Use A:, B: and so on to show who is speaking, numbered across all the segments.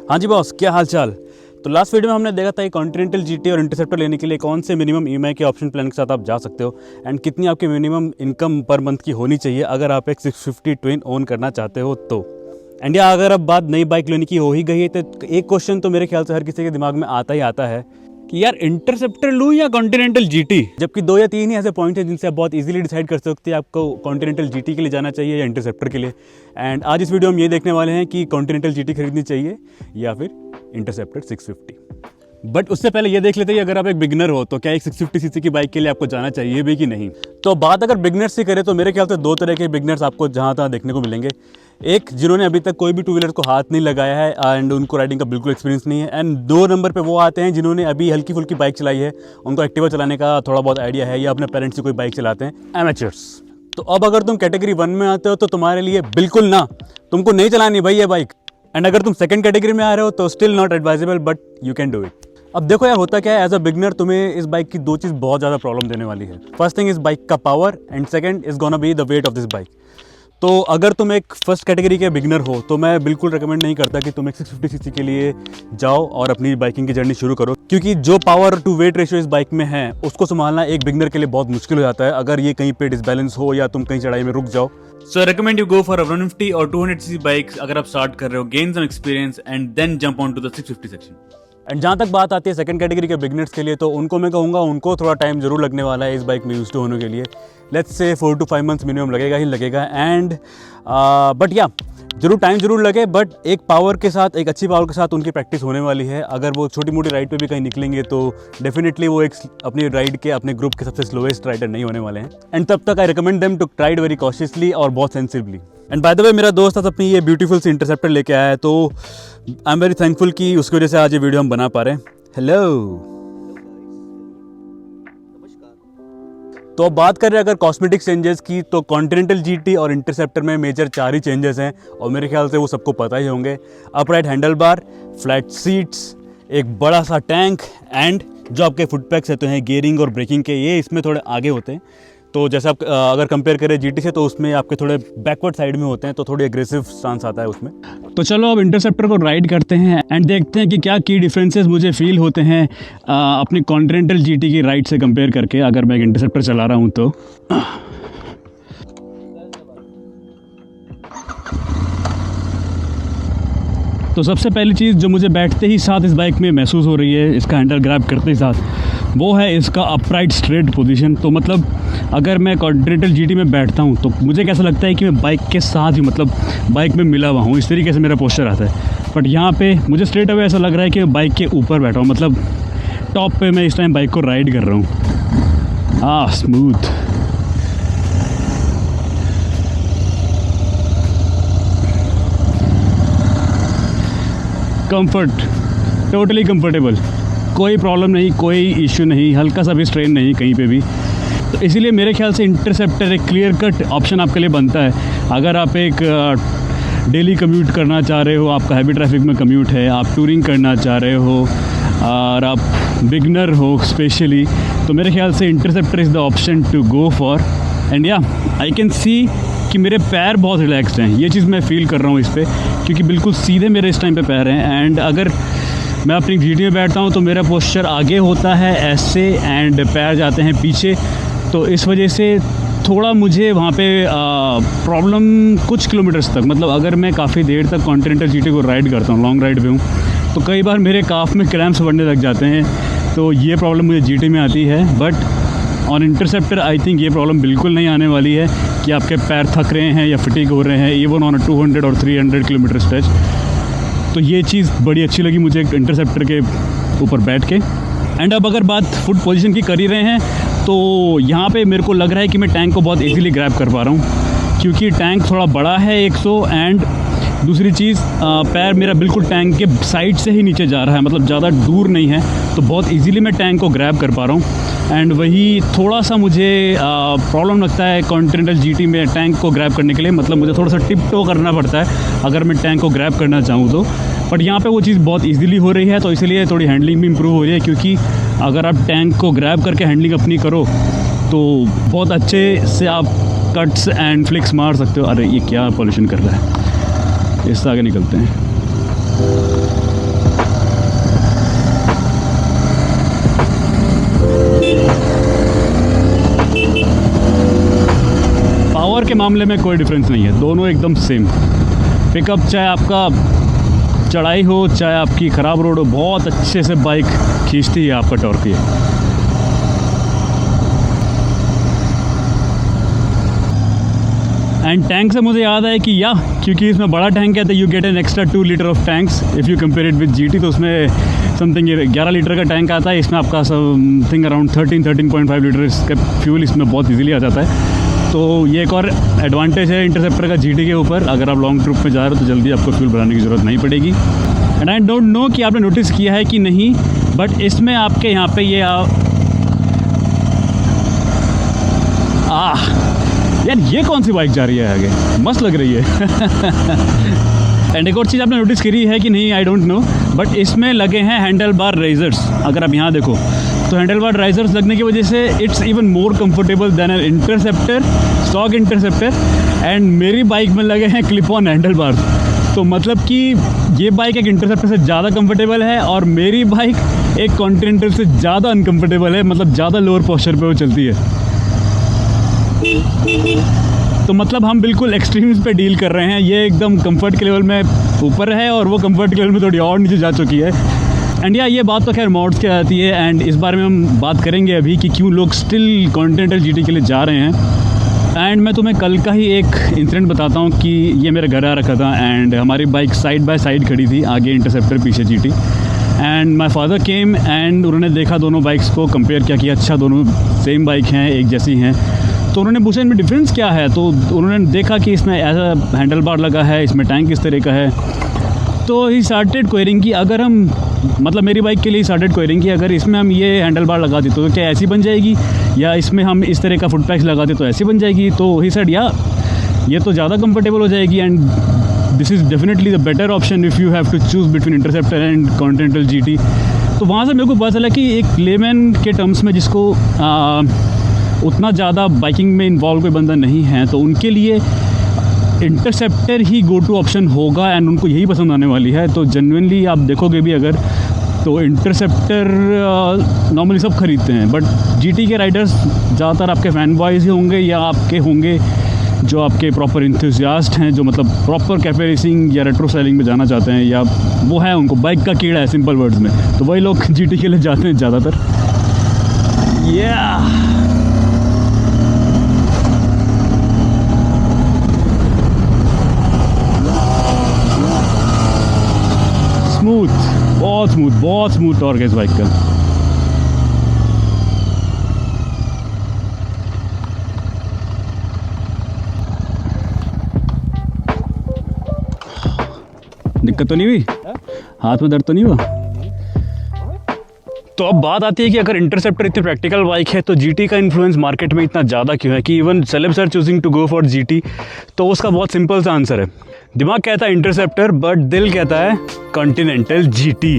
A: हाँ जी बॉस, क्या हाल चाल। तो लास्ट वीडियो में हमने देखा था कि कॉन्टिनेंटल जीटी और इंटरसेप्टर लेने के लिए कौन से मिनिमम ईएमआई के ऑप्शन प्लान के साथ आप जा सकते हो एंड कितनी आपकी मिनिमम इनकम पर मंथ की होनी चाहिए अगर आप एक 650 ट्विन ओन करना चाहते हो तो। एंड या अगर अब बात नई बाइक लेने की हो ही गई है तो एक क्वेश्चन तो मेरे ख्याल से हर किसी के दिमाग में आता ही आता है कि यार इंटरसेप्टर लूँ या कॉन्टिनेंटल जीटी। जबकि 2 या 3 ही ऐसे पॉइंट हैं जिनसे आप बहुत इजीली डिसाइड कर सकते हैं आपको कॉन्टिनेंटल जीटी के लिए जाना चाहिए या इंटरसेप्टर के लिए। एंड आज इस वीडियो में ये देखने वाले हैं कि कॉन्टिनेंटल जीटी खरीदनी चाहिए या फिर इंटरसेप्टर 650। बट उससे पहले ये देख लेते हैं कि अगर आप एक बिगनर हो तो क्या एक 650 सीसी की बाइक के लिए आपको जाना चाहिए भी कि नहीं। तो बात अगर बिगनर्स की करें तो मेरे ख्याल से 2 तरह के बिगनर्स आपको जहाँ तहाँ देखने को मिलेंगे। एक जिन्होंने अभी तक कोई भी टू व्हीलर को हाथ नहीं लगाया है एंड उनको राइडिंग का बिल्कुल एक्सपीरियंस नहीं है। एंड 2 नंबर पे वो आते हैं जिन्होंने अभी हल्की फुल्की बाइक चलाई है, उनको एक्टिवा चलाने का थोड़ा बहुत आइडिया है या अपने पेरेंट्स से कोई बाइक चलाते हैं, एमेचर्स। तो अब अगर तुम कैटेगरी 1 में आते हो तो तुम्हारे लिए बिल्कुल ना, तुमको नहीं चलानी भाई ये बाइक। एंड अगर तुम सेकंड कैटेगरी में आ रहे हो तो still not advisable but you can do it. अब देखो यार, होता क्या है, एज अ बिगनर तुम्हें इस बाइक की 2 चीज़ बहुत ज़्यादा प्रॉब्लम देने वाली है। फर्स्ट थिंग इस बाइक का power and second is gonna be the weight of this bike. तो अगर तुम एक फर्स्ट कैटेगरी के बिगनर हो तो मैं बिल्कुल रिकमेंड नहीं करता कि तुम एक 650 सीसी के लिए जाओ और अपनी बाइकिंग की जर्नी शुरू करो, क्योंकि जो पावर टू वेट रेशियो इस बाइक में है उसको संभालना एक बिगनर के लिए बहुत मुश्किल हो जाता है अगर ये कहीं पे डिसबैलेंस हो या तुम कहीं चढ़ाई में रुक जाओ। सो रिकमेंड यू गो फॉर 150 और 200 सीसी बाइक्स अगर आप स्टार्ट कर रहे हो, gain some experience and then jump on to the 650 section. And जहाँ तक बात आती है सेकंड कैटेगरी के बिगनर्स के लिए, तो उनको मैं कहूँगा उनको थोड़ा टाइम जरूर लगने वाला है इस बाइक में यूज टू होने के लिए। Let's say 4 to 5 months minimum लगेगा ही लगेगा। एंड बट या जरूर टाइम जरूर लगे, बट एक पावर के साथ, एक अच्छी पावर के साथ उनकी प्रैक्टिस होने वाली है। अगर वो छोटी मोटी राइड पे भी कहीं निकलेंगे तो डेफिनेटली वो एक अपनी राइड के अपने ग्रुप के सबसे स्लोएस्ट राइडर नहीं होने वाले हैं। एंड तब तक I recommend them to ride very cautiously और बहुत sensibly. And by the way मेरा दोस्त आज अपनी ये ब्यूटीफुल सी इंटरसेप्टर लेके आया है, तो आई एम वेरी थैंकफुल कि उसकी वजह से आज ये वीडियो हम बना पा रहे हैं। हेलो। तो अब बात करें अगर कॉस्मेटिक चेंजेस की, तो कॉन्टिनेंटल जीटी और इंटरसेप्टर में मेजर 4 ही चेंजेस हैं और मेरे ख्याल से वो सबको पता ही होंगे। Upright handle bar, flat seats, एक बड़ा सा टैंक एंड जो आपके फुट पैक्स रहते हैं गियरिंग और ब्रेकिंग के, ये इसमें थोड़े आगे होते हैं। तो जैसे आप अगर कंपेयर करें जीटी से तो उसमें आपके थोड़े बैकवर्ड साइड में होते हैं, तो थोड़ी एग्रेसिव स्टांस आता है उसमें। तो चलो अब इंटरसेप्टर को राइड करते हैं एंड देखते हैं कि क्या की डिफरेंसेस मुझे फील होते हैं अपनी कॉन्टिनेंटल जीटी की राइड से कंपेयर करके अगर मैं एक इंटरसेप्टर चला रहा हूँ तो। तो सबसे पहली चीज़ जो मुझे बैठते ही साथ इस बाइक में महसूस हो रही है, इसका हैंडल ग्रैब करते ही साथ, वो है इसका अपराइट स्ट्रेट पोजीशन। तो मतलब अगर मैं कॉन्टिनेंटल जीटी में बैठता हूँ तो मुझे कैसा लगता है कि मैं बाइक के साथ ही, मतलब बाइक में मिला हुआ हूँ, इस तरीके से मेरा पोस्चर आता है। बट यहाँ पे मुझे स्ट्रेट अवे ऐसा लग रहा है कि मैं बाइक के ऊपर बैठा हूँ, मतलब टॉप पे मैं इस टाइम बाइक को राइड कर रहा हूँ। स्मूथ। कंफर्ट, टोटली कंफर्टेबल, कोई प्रॉब्लम नहीं, कोई इश्यू नहीं, हल्का सा भी स्ट्रेन नहीं कहीं पे भी। तो इसीलिए मेरे ख्याल से इंटरसेप्टर एक क्लियर कट ऑप्शन आपके लिए बनता है अगर आप एक डेली कम्यूट करना चाह रहे हो, आपका हैवी ट्रैफिक में कम्यूट है, आप टूरिंग करना चाह रहे हो और आप बिगनर हो स्पेशली, तो मेरे ख्याल से Interceptor is the option to go for. And या आई कैन सी कि मेरे पैर बहुत रिलैक्सड हैं, ये चीज़ मैं फील कर रहा हूँ इस पर, क्योंकि बिल्कुल सीधे मेरे इस टाइम पे पैर हैं। एंड अगर मैं अपनी जीटी में बैठता हूँ तो मेरा पोस्चर आगे होता है ऐसे एंड पैर जाते हैं पीछे, तो इस वजह से थोड़ा मुझे वहाँ पे प्रॉब्लम कुछ किलोमीटर्स तक, मतलब अगर मैं काफ़ी देर तक कॉन्टिनेंटल जीटी को राइड करता हूँ, लॉन्ग राइड पे हूँ, तो कई बार मेरे काफ में क्रैम्प्स बढ़ने लग जाते हैं, तो ये प्रॉब्लम मुझे जीटी में आती है। But on interceptor I think ये प्रॉब्लम बिल्कुल नहीं आने वाली है कि आपके पैर थक रहे हैं या फिटिंग हो रहे हैं, इवन ऑन 200 और 300 किलोमीटर स्ट्रेच। तो ये चीज़ बड़ी अच्छी लगी मुझे इंटरसेप्टर के ऊपर बैठ के। एंड अब अगर बात फुट पोजीशन की कर ही रहे हैं तो यहाँ पे मेरे को लग रहा है कि मैं टैंक को बहुत इजीली ग्रैब कर पा रहा हूँ, क्योंकि टैंक थोड़ा बड़ा है 100, एंड दूसरी चीज़ पैर मेरा बिल्कुल टैंक के साइड से ही नीचे जा रहा है, मतलब ज़्यादा दूर नहीं है, तो बहुत इजीली मैं टैंक को ग्रैब कर पा रहा हूँ। एंड वही थोड़ा सा मुझे प्रॉब्लम लगता है कॉन्टिनेंटल जीटी में टैंक को ग्रैब करने के लिए, मतलब मुझे थोड़ा सा टिप टो करना पड़ता है अगर मैं टैंक को ग्रैब करना चाहूँ तो। बट यहाँ पे वो चीज़ बहुत इजीली हो रही है, तो इसलिए थोड़ी हैंडलिंग भी इम्प्रूव हो रही है, क्योंकि अगर आप टैंक को ग्रैब करके हैंडलिंग अपनी करो तो बहुत अच्छे से आप कट्स एंड फ्लिक्स मार सकते हो। अरे ये क्या पॉल्यूशन कर रहा है, इससे आगे निकलते हैं। के मामले में कोई डिफरेंस नहीं है, दोनों एकदम सेम। पिकअप चाहे आपका चढ़ाई हो चाहे आपकी ख़राब रोड हो, बहुत अच्छे से बाइक खींचती है आपका टॉर्क ये। एंड टैंक से मुझे याद है कि क्योंकि इसमें बड़ा टैंक है तो you get an extra 2 litre of tanks if you compare it with GT। तो उसमें समथिंग 11 लीटर का टैंक आता है, इसमें आपका समथिंग अराउंड 13.5 लीटर इसका फ्यूल इसमें बहुत इजीली आ जाता है। तो ये एक और एडवांटेज है इंटरसेप्टर का GT के ऊपर। अगर आप लॉन्ग ट्रिप में जा रहे हो तो जल्दी आपको फ्यूल भराने की ज़रूरत नहीं पड़ेगी। एंड आई डोंट नो कि आपने नोटिस किया है कि नहीं, बट इसमें आपके यहाँ पे ये यार ये कौन सी बाइक जा रही है आगे, मस्त लग रही है। एंड एक और चीज़ आपने नोटिस करी है कि नहीं आई डोंट नो, बट इसमें लगे हैं हैंडल बार राइजर्स। अगर आप यहाँ देखो तो हैंडल बार राइजर्स लगने की वजह से it's even more comfortable than an Interceptor, stock Interceptor. And मेरी बाइक में लगे हैं क्लिप ऑन हैंडल बार। तो मतलब कि ये बाइक एक इंटरसेप्टर से ज़्यादा कंफर्टेबल है और मेरी बाइक एक कॉन्टिनेंटल से ज़्यादा अनकंफर्टेबल है, मतलब ज़्यादा लोअर पोस्चर पे वो चलती है। तो मतलब हम बिल्कुल एक्सट्रीम्स पे डील कर रहे हैं। ये एकदम कंफर्ट के लेवल में ऊपर है और वो कंफर्ट के लेवल में थोड़ी और नीचे जा चुकी है। एंड ये बात तो खैर मॉड्स की आती है एंड इस बारे में हम बात करेंगे अभी कि क्यों लोग स्टिल कॉन्टिनेंटल GT के लिए जा रहे हैं। एंड मैं तुम्हें कल का ही एक इंसिडेंट बताता हूँ कि ये मेरे घर आ रखा था एंड हमारी बाइक साइड बाय साइड खड़ी थी, आगे इंटरसेप्टर पीछे GT। And my father came and उन्होंने देखा दोनों बाइक्स को कंपेयर किया कि अच्छा दोनों सेम बाइक हैं, एक जैसी हैं। तो उन्होंने पूछा इनमें डिफरेंस क्या है, तो उन्होंने देखा कि इसमें ऐसा हैंडल बार लगा है, इसमें टैंक इस तरह का है। तो ही स्टार्टेड क्वेरिंग कि अगर हम मतलब मेरी बाइक के लिए स्टार्टेड क्वेरिंग कि अगर इसमें हम ये हैंडल बार लगा देते तो क्या ऐसी बन जाएगी, या इसमें हम इस तरह का फुट पैक्स लगा दे तो ऐसी बन जाएगी। तो ही सेड ये तो ज़्यादा कंफर्टेबल हो जाएगी and this is definitely the better option if you have to choose between Interceptor and Continental GT। तो वहाँ से मेरे को पता चला कि एक लेमैन के टर्म्स में जिसको उतना ज़्यादा बाइकिंग में इन्वॉल्व कोई बंदा नहीं है तो उनके लिए इंटरसेप्टर ही गो टू ऑप्शन होगा एंड उनको यही पसंद आने वाली है। तो जेन्युइनली आप देखोगे भी अगर तो इंटरसेप्टर नॉर्मली सब खरीदते हैं, बट GT के राइडर्स ज़्यादातर आपके फैन बॉयज़ ही होंगे या आपके होंगे जो आपके प्रॉपर इंथुजियास्ट हैं, जो मतलब प्रॉपर कैफे रेसिंग या रेट्रो स्टाइलिंग में जाना चाहते हैं, या वो है उनको बाइक का कीड़ा है सिंपल वर्ड्स में, तो वही लोग GT के लिए जाते हैं ज़्यादातर। बहुत स्मूथ टॉर्क है इस बाइक का। दिक्कत तो नहीं हुई, हाथ में दर्द तो नहीं हुआ? तो अब बात आती है कि अगर इंटरसेप्टर इतनी प्रैक्टिकल बाइक है तो GT का इन्फ्लुएंस मार्केट में इतना ज़्यादा क्यों है कि even celebs are choosing to go for GT। तो उसका बहुत सिंपल सा आंसर है, दिमाग कहता है इंटरसेप्टर बट दिल कहता है कॉन्टिनेंटल GT।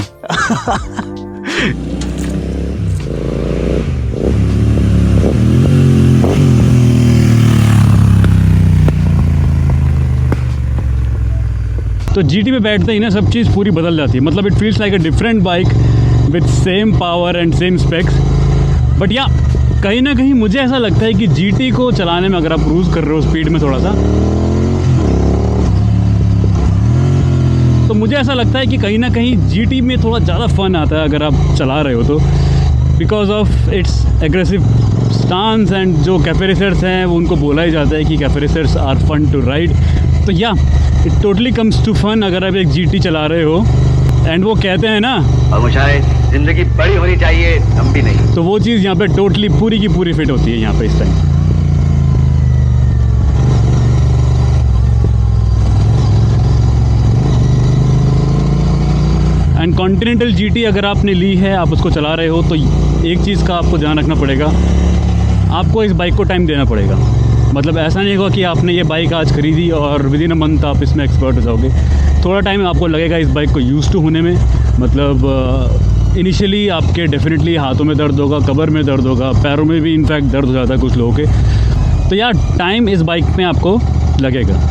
A: तो GT पे बैठते ही ना सब चीज़ पूरी बदल जाती है, मतलब it feels like a different bike with same power and same specs. But कहीं ना कहीं मुझे ऐसा लगता है कि GT को चलाने में अगर आप क्रूज़ कर रहे हो स्पीड में थोड़ा सा, तो मुझे ऐसा लगता है कि कहीं ना कहीं GT में थोड़ा ज़्यादा फन आता है अगर आप चला रहे हो तो, because of its aggressive stance and जो कैफे रेसर्स हैं वो उनको बोला ही जाता है कि cafe racers are fun to ride. तो it totally comes to fun अगर आप एक GT चला रहे हो। एंड वो कहते हैं ना,
B: और मुझे ज़िंदगी बड़ी होनी चाहिए लंबी नहीं,
A: तो वो चीज़ यहाँ पे टोटली पूरी की पूरी फिट होती है यहाँ पे इस टाइम। एंड कॉन्टिनेंटल GT अगर आपने ली है, आप उसको चला रहे हो, तो एक चीज़ का आपको ध्यान रखना पड़ेगा, आपको इस बाइक को टाइम देना पड़ेगा। मतलब ऐसा नहीं होगा कि आपने ये बाइक आज खरीदी और विद इन अ मंथ आप इसमें एक्सपर्ट हो जाओगे। थोड़ा टाइम आपको लगेगा इस बाइक को यूज़ टू होने में। मतलब इनिशियली आपके डेफिनेटली हाथों में दर्द होगा, कमर में दर्द होगा, पैरों में भी इनफैक्ट दर्द हो जाता है कुछ लोगों के। तो टाइम इस बाइक में आपको लगेगा।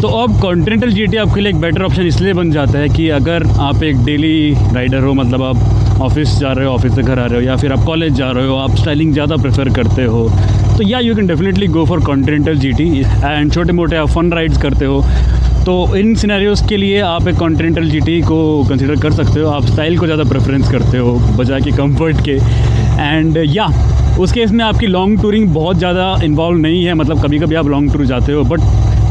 A: तो अब कॉन्टिनेंटल जीटी आपके लिए एक बेटर ऑप्शन इसलिए बन जाता है कि अगर आप एक डेली राइडर हो, मतलब आप ऑफिस जा रहे हो, ऑफिस से घर आ रहे हो, या फिर आप कॉलेज जा रहे हो, आप स्टाइलिंग ज़्यादा प्रेफर करते हो, तो या you can definitely go for continental GT. And छोटे मोटे आप फन राइड्स करते हो, तो इन सिनेरियोज़ के लिए आप एक कॉन्टिनेंटल जीटी को कंसिडर कर सकते हो। आप स्टाइल को ज़्यादा प्रेफरेंस करते हो बजाय कि कंफर्ट के। एंड या उस केस में आपकी लॉन्ग टूरिंग बहुत ज़्यादा इन्वॉल्व नहीं है, मतलब कभी कभी आप लॉन्ग टूर जाते हो, बट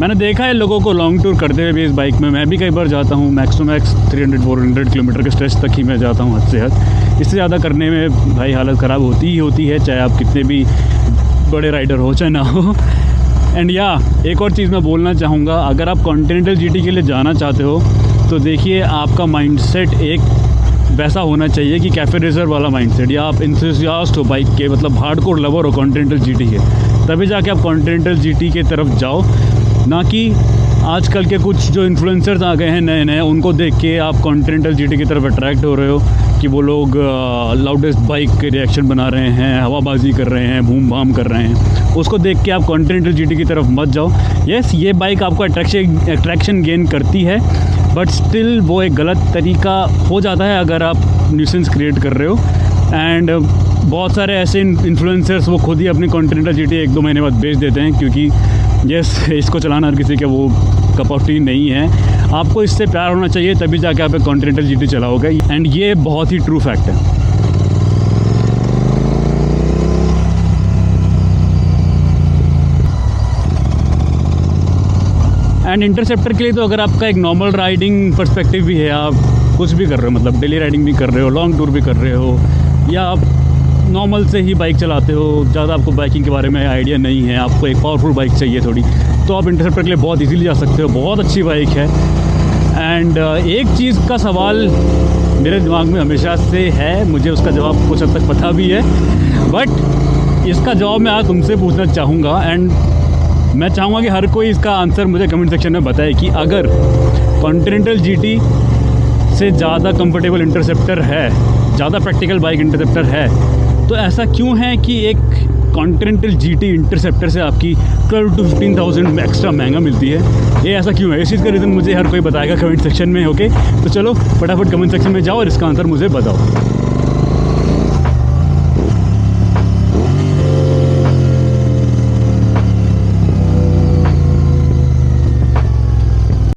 A: मैंने देखा है लोगों को लॉन्ग टूर करते हुए भी इस बाइक में। मैं भी कई बार जाता हूँ, मैक्स टू मैक्स 300-400 किलोमीटर के स्ट्रेच तक ही मैं जाता हूँ, हद से हद। इससे ज़्यादा करने में भाई हालत ख़राब होती ही होती है, चाहे आप कितने भी बड़े राइडर हो चाहे ना हो। एंड या एक और चीज़ मैं बोलना चाहूँगा, अगर आप कॉन्टिनेंटल जीटी के लिए जाना चाहते हो तो देखिए आपका माइंडसेट एक वैसा होना चाहिए कि कैफे रेसर वाला माइंडसेट, या आप इंथुसियास्ट हो बाइक के, मतलब हार्डकोर लवर हो कॉन्टिनेंटल जीटी के, तभी जाके आप कॉन्टिनेंटल जीटी के तरफ जाओ। ना कि आजकल के कुछ जो इन्फ्लुएंसर्स आ गए हैं नए नए, उनको देख के आप कॉन्टिनेंटल जीटी की तरफ अट्रैक्ट हो रहे हो कि वो लोग लाउडेस्ट बाइक के रिएक्शन बना रहे हैं, हवाबाजी कर रहे हैं, बूम बाम कर रहे हैं। उसको देख के आप कॉन्टिनेंटल जीटी की तरफ मत जाओ। यस, ये बाइक आपको अट्रैक्शन गेन करती है, बट स्टिल वो एक गलत तरीका हो जाता है अगर आप न्यूसेंस क्रिएट कर रहे हो। एंड बहुत सारे ऐसे इन्फ्लुएंसर्स वो खुद ही अपनी कॉन्टिनेंटल जीटी 1-2 महीने बाद बेच देते हैं, क्योंकि यस, इसको चलाना हर किसी के वो कप ऑफ टी नहीं है। आपको इससे प्यार होना चाहिए, तभी जाके आप एक कॉन्टिनेंटल जीटी चलाओगे। एंड ये बहुत ही ट्रू फैक्ट है। एंड इंटरसेप्टर के लिए तो अगर आपका एक नॉर्मल राइडिंग पर्सपेक्टिव भी है, आप कुछ भी कर रहे हो, मतलब डेली राइडिंग भी कर रहे हो, लॉन्ग टूर भी कर रहे हो, या आप नॉर्मल से ही बाइक चलाते हो, ज़्यादा आपको बाइकिंग के बारे में आइडिया नहीं है, आपको एक पावरफुल बाइक चाहिए थोड़ी, तो आप इंटरसेप्टर के लिए बहुत इजीली जा सकते हो। बहुत अच्छी बाइक है। एंड एक चीज़ का सवाल मेरे दिमाग में हमेशा से है, मुझे उसका जवाब कुछ हद तक पता भी है, बट इसका जवाब मैं आज तुमसे पूछना चाहूँगा। एंड मैं चाहूँगा कि हर कोई इसका आंसर मुझे कमेंट सेक्शन में बताए कि अगर कॉन्टिनेंटल जीटी से ज़्यादा कंफर्टेबल इंटरसेप्टर है, ज़्यादा प्रैक्टिकल बाइक इंटरसेप्टर है, तो ऐसा क्यों है कि एक कॉन्टिनेंटल जीटी इंटरसेप्टर से आपकी 12,000-15,000 एक्स्ट्रा महंगा मिलती है? ये ऐसा क्यों है? इस चीज़ का रीज़न मुझे हर कोई बताएगा कमेंट सेक्शन में। ओके, तो चलो फटाफट कमेंट सेक्शन में जाओ और इसका आंसर मुझे बताओ।